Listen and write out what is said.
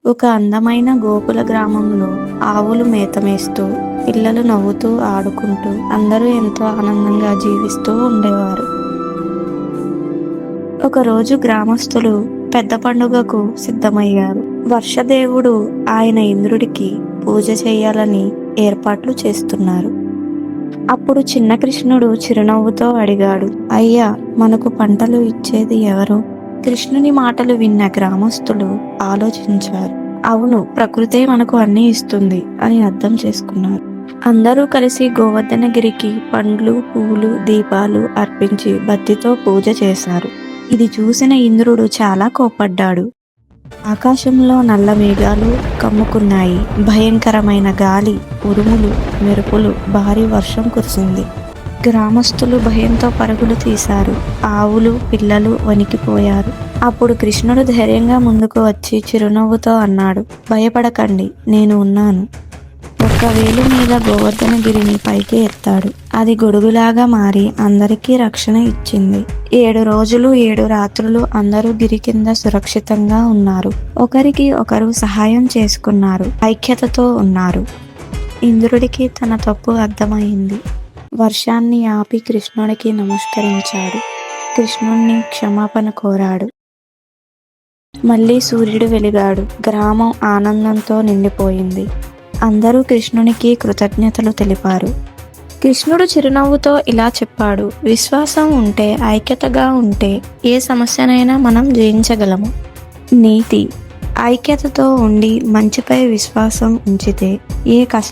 ఒక అందమైన గోకుల గ్రామంలో ఆవులు మేతమేస్తూ, పిల్లలు నవ్వుతూ ఆడుకుంటూ అందరూ ఎంతో ఆనందంగా జీవిస్తూ ఉండేవారు. ఒకరోజు గ్రామస్తులు పెద్ద పండుగకు సిద్ధమయ్యారు. వర్షదేవుడు ఆయన ఇంద్రుడికి పూజ చేయాలని ఏర్పాట్లు చేస్తున్నారు. అప్పుడు చిన్న కృష్ణుడు చిరునవ్వుతో అడిగాడు, అయ్యా, మనకు పంటలు ఇచ్చేది ఎవరు? కృష్ణుని మాటలు విన్న గ్రామస్తులు ఆలోచించారు. అవును, ప్రకృతే మనకు అన్నీ ఇస్తుంది అని అర్థం చేసుకున్నారు. అందరూ కలిసి గోవర్ధనగిరికి పండ్లు, పూలు, దీపాలు అర్పించి భక్తితో పూజ చేశారు. ఇది చూసిన ఇంద్రుడు చాలా కోపడ్డాడు. ఆకాశంలో నల్ల మేఘాలు కమ్ముకున్నాయి. భయంకరమైన గాలి, ఉరుములు, మెరుపులు, భారీ వర్షం కురిసింది. గ్రామస్తులు భయంతో పరుగులు తీశారు. ఆవులు, పిల్లలు వణికిపోయారు. అప్పుడు కృష్ణుడు ధైర్యంగా ముందుకు వచ్చి చిరునవ్వుతో అన్నాడు, భయపడకండి, నేను ఉన్నాను. ఒక్క వేలు మీద గోవర్ధనగిరిని పైకి ఎత్తాడు. అది గొడుగులాగా మారి అందరికీ రక్షణ ఇచ్చింది. 7 రోజులు 7 రాత్రులు అందరూ గిరి కింద సురక్షితంగా ఉన్నారు. ఒకరికి ఒకరు సహాయం చేసుకున్నారు. ఐక్యతతో ఉన్నారు. ఇంద్రుడికి తన తప్పు అర్థమైంది. వర్షాన్ని ఆపి కృష్ణుడికి నమస్కరించాడు. కృష్ణుణ్ణి క్షమాపణ కోరాడు. మళ్ళీ సూర్యుడు వెలిగాడు. గ్రామం ఆనందంతో నిండిపోయింది. అందరూ కృష్ణునికి కృతజ్ఞతలు తెలిపారు. కృష్ణుడు చిరునవ్వుతో ఇలా చెప్పాడు, విశ్వాసం ఉంటే, ఐక్యతగా ఉంటే ఏ సమస్యనైనా మనం జయించగలము. నీతి: ఐక్యతతో ఉండి మంచిపై విశ్వాసం ఉంచితే ఏ కష్టం